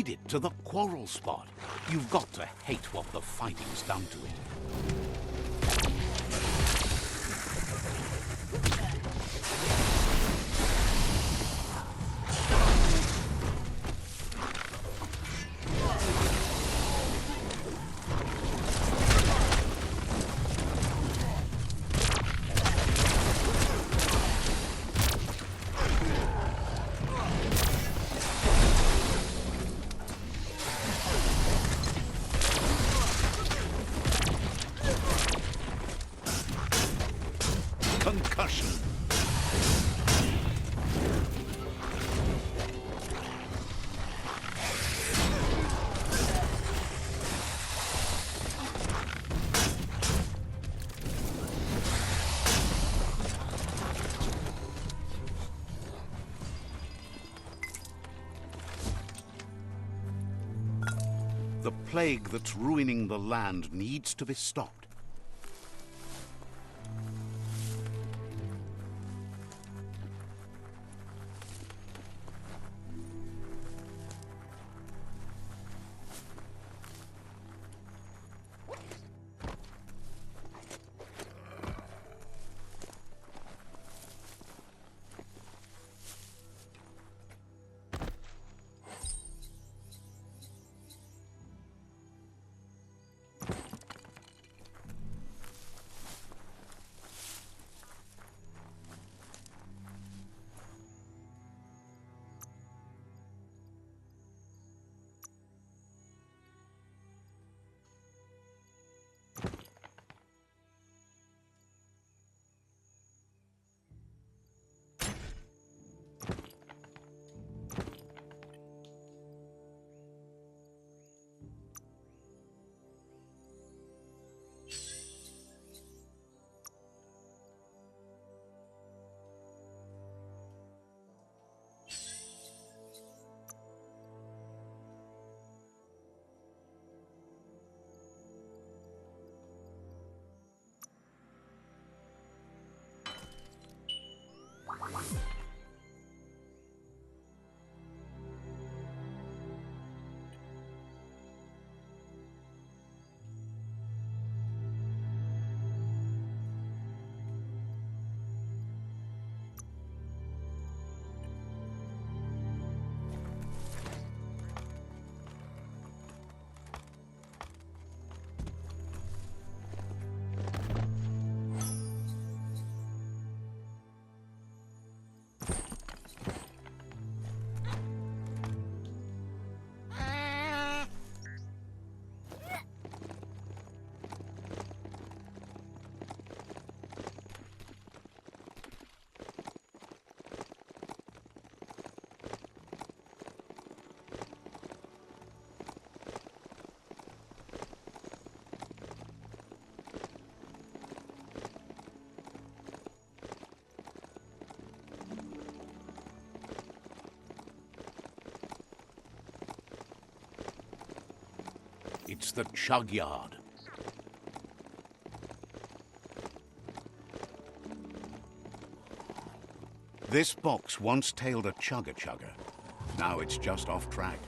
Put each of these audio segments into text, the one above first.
Lead it to the quarrel spot. You've got to hate what the fighting's done to it. Concussion. The plague that's ruining the land needs to be stopped. It's the chug yard. This box once tailed a chugger-chugger. Now it's just off track.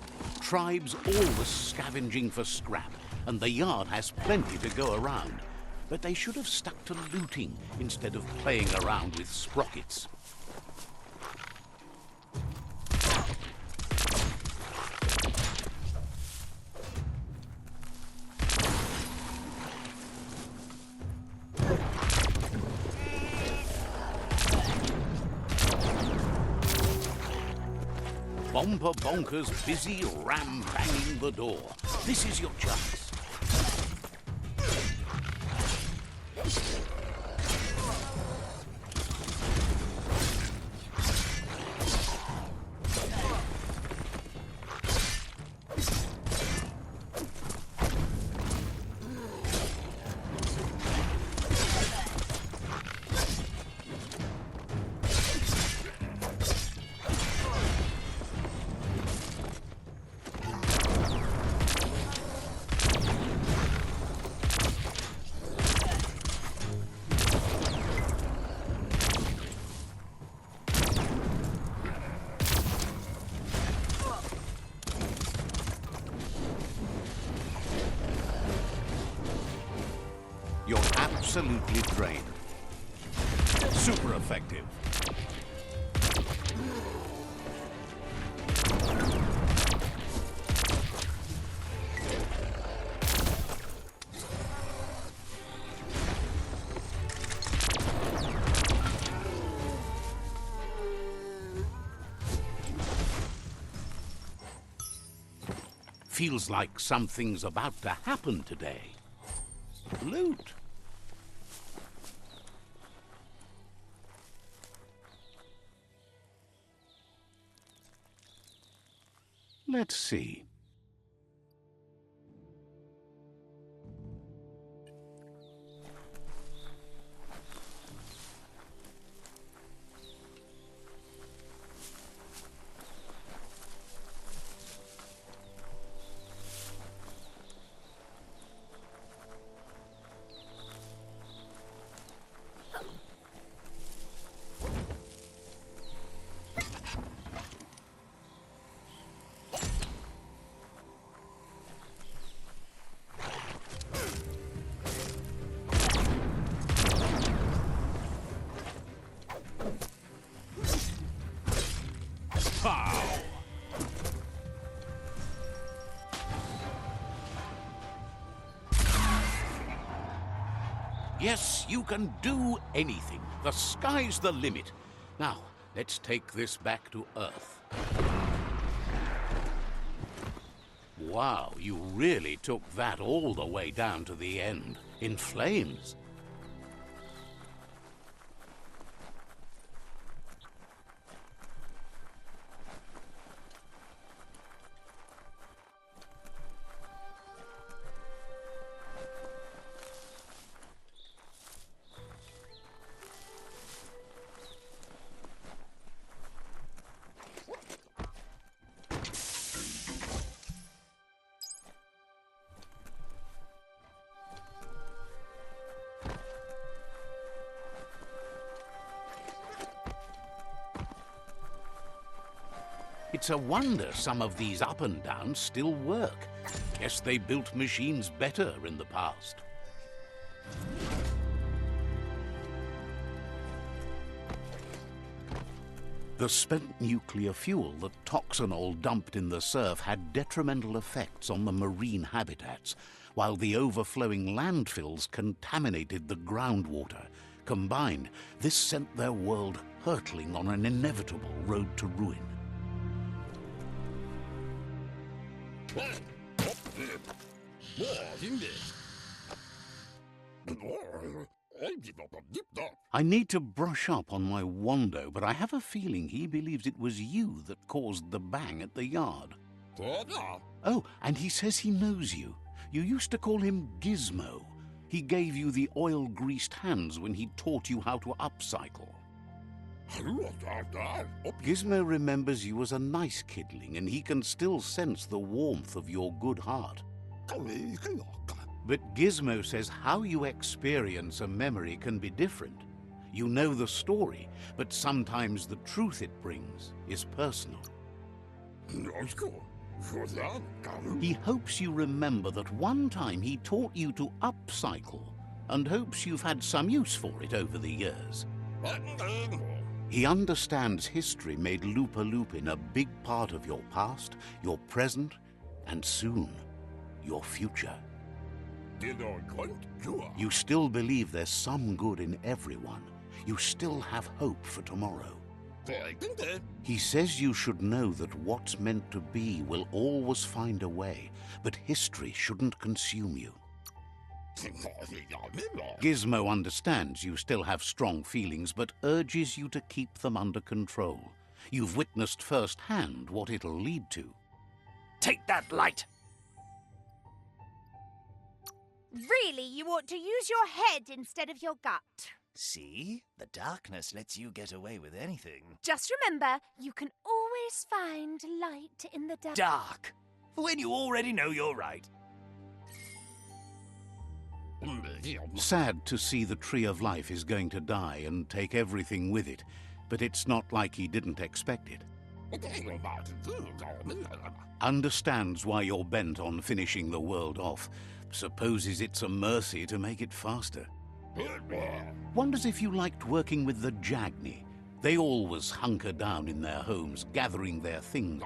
Tribes always scavenging for scrap, and the yard has plenty to go around. But they should have stuck to looting instead of playing around with sprockets. Bomper Bonker's busy ram-banging the door. This is your chance. absolutely drained. Super effective. Feels like something's about to happen today. Loot. Let's see. Pow! Yes, you can do anything. The sky's the limit. Now, let's take this back to Earth. Wow, you really took that all the way down to the end, in flames. It's a wonder some of these up and downs still work. Guess they built machines better in the past. The spent nuclear fuel that Toxanol dumped in the surf had detrimental effects on the marine habitats, while the overflowing landfills contaminated the groundwater. Combined, this sent their world hurtling on an inevitable road to ruin. I need to brush up on my Wando, but I have a feeling he believes it was you that caused the bang at the yard. Oh, and he says he knows you. You used to call him Gizmo. He gave you the oil-greased hands when he taught you how to upcycle. Gizmo remembers you as a nice kidling, and he can still sense the warmth of your good heart. But Gizmo says how you experience a memory can be different. You know the story, but sometimes the truth it brings is personal. He hopes you remember that one time he taught you to upcycle, and hopes you've had some use for it over the years. He understands history made Lupa Lupin a big part of your past, your present, and soon, your future. You still believe there's some good in everyone. You still have hope for tomorrow. He says you should know that what's meant to be will always find a way, but history shouldn't consume you. Gizmo understands you still have strong feelings, but urges you to keep them under control. You've witnessed firsthand what it'll lead to. Take that light! Really, you ought to use your head instead of your gut. See? The darkness lets you get away with anything. Just remember, you can always find light in the dark. Dark! When you already know you're right. Sad to see the Tree of Life is going to die and take everything with it, but it's not like he didn't expect it. Understands why you're bent on finishing the world off. Supposes it's a mercy to make it faster. Wonders if you liked working with the Jagni. They always hunker down in their homes, gathering their things.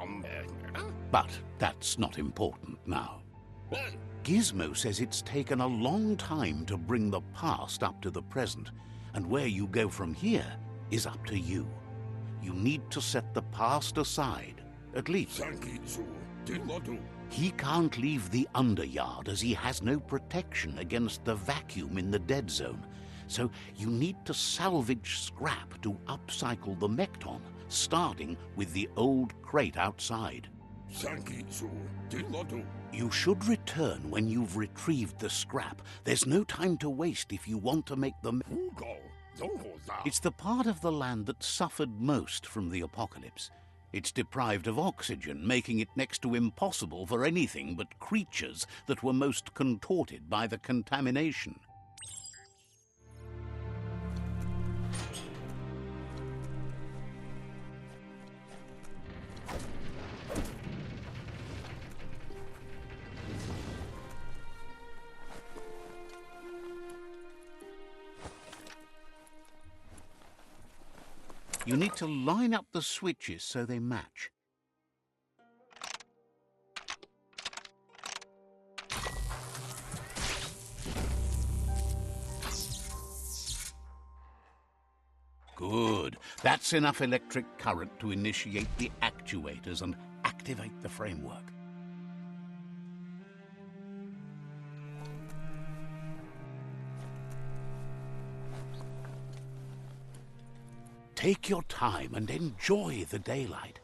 But that's not important now. Gizmo says it's taken a long time to bring the past up to the present, and where you go from here is up to you. You need to set the past aside, at least. He can't leave the underyard as he has no protection against the vacuum in the dead zone. So you need to salvage scrap to upcycle the Mekton, starting with the old crate outside. You should return when you've retrieved the scrap. There's no time to waste if you want to make them. It's the part of the land that suffered most from the apocalypse. It's deprived of oxygen, making it next to impossible for anything but creatures that were most contorted by the contamination. You need to line up the switches so they match. Good. That's enough electric current to initiate the actuators and activate the framework. Take your time and enjoy the daylight.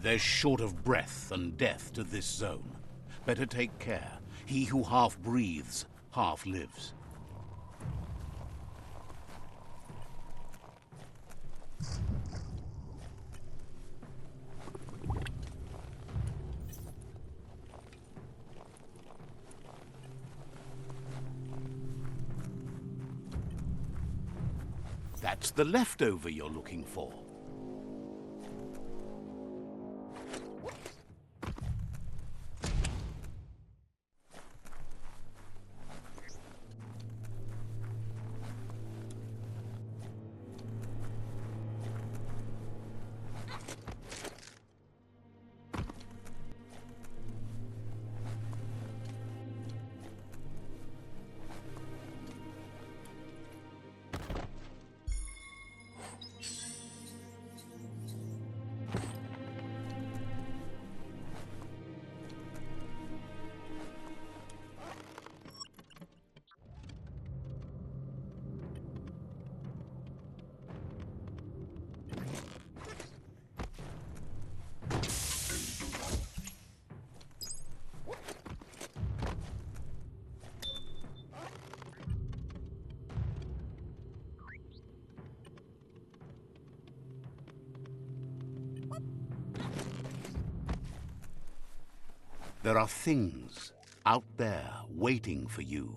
There's short of breath and death to this zone. Better take care. He who half breathes, half lives. That's the leftover you're looking for. There are things out there waiting for you.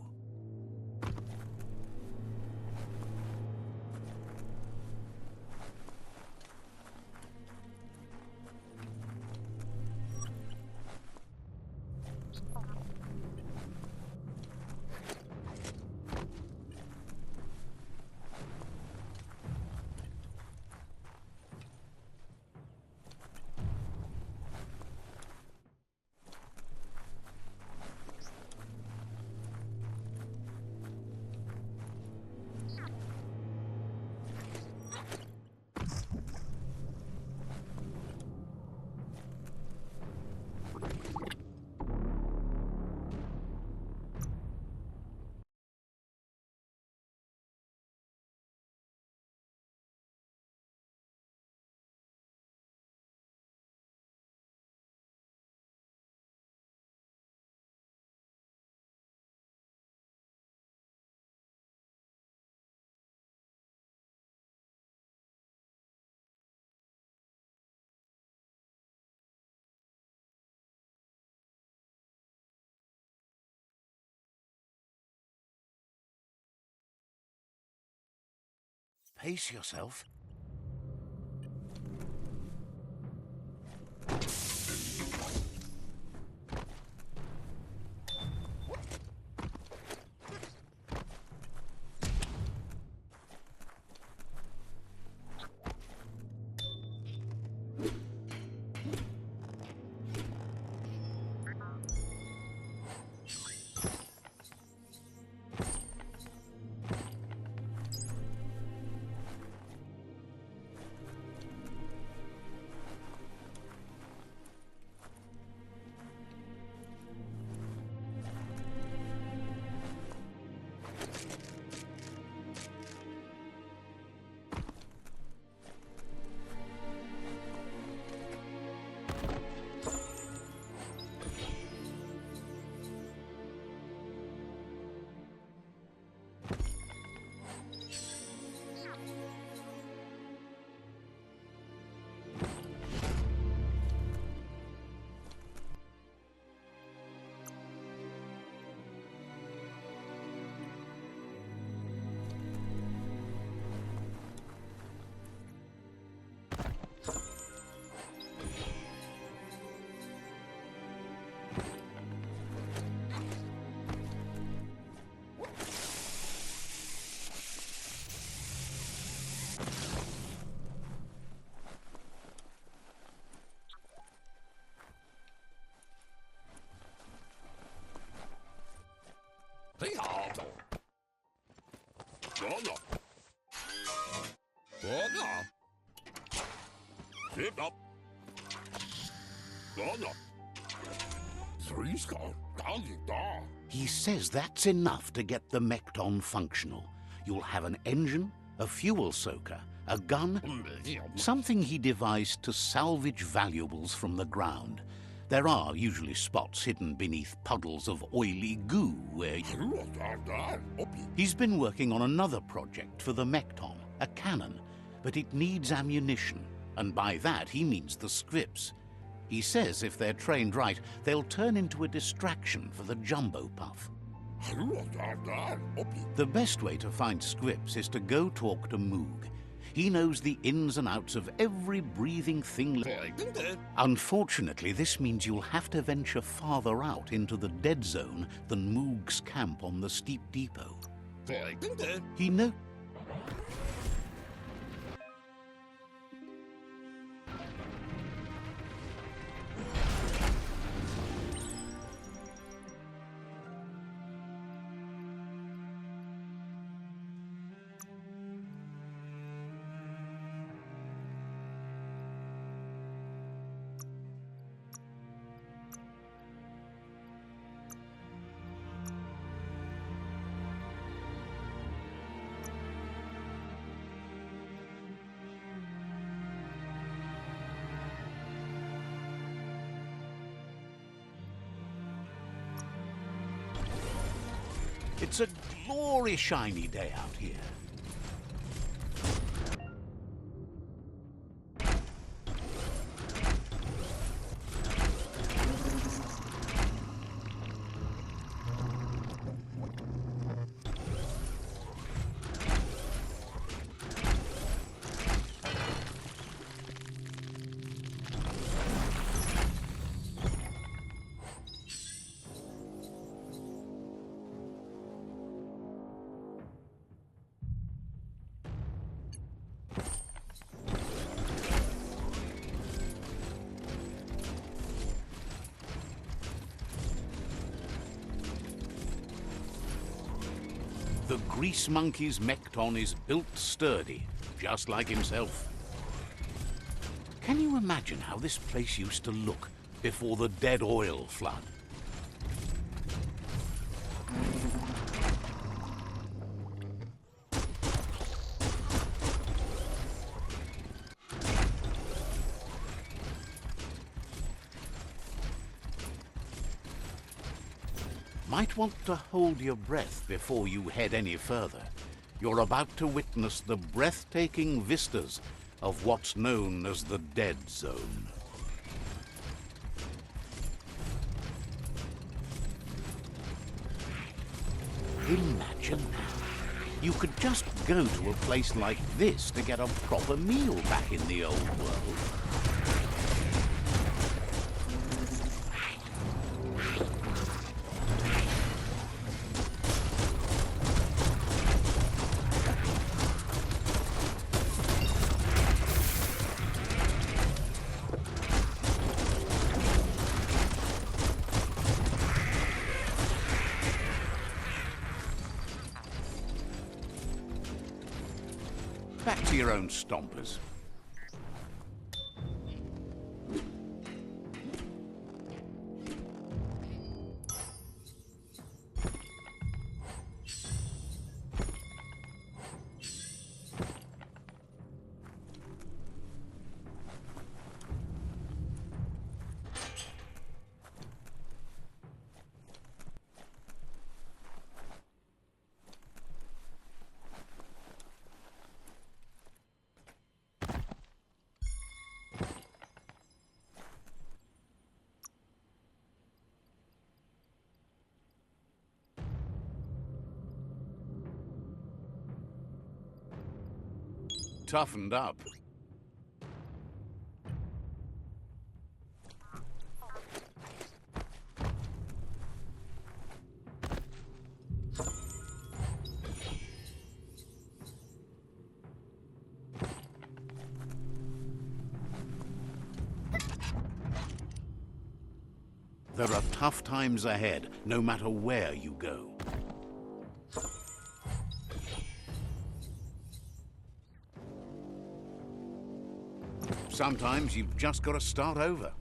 Pace yourself. He says that's enough to get the Mekton functional. You'll have an engine, a fuel soaker, a gun, something he devised to salvage valuables from the ground. There are usually spots hidden beneath puddles of oily goo where He's been working on another project for the Mekton, a cannon, but it needs ammunition, and by that he means the scripts. He says if they're trained right, they'll turn into a distraction for the jumbo puff. The best way to find scripts is to go talk to Moog. He knows the ins and outs of every breathing thing. Unfortunately, this means you'll have to venture farther out into the dead zone than Moog's camp on the steep depot. He knows. It's a glory shiny day out here. The grease monkey's Mekton is built sturdy, just like himself. Can you imagine how this place used to look before the dead oil flood? Might want to hold your breath before you head any further. You're about to witness the breathtaking vistas of what's known as the Dead Zone. Imagine now. You could just go to a place like this to get a proper meal back in the old world. Back to your own stompers. Toughened up. There are tough times ahead, no matter where you go. Sometimes you've just got to start over.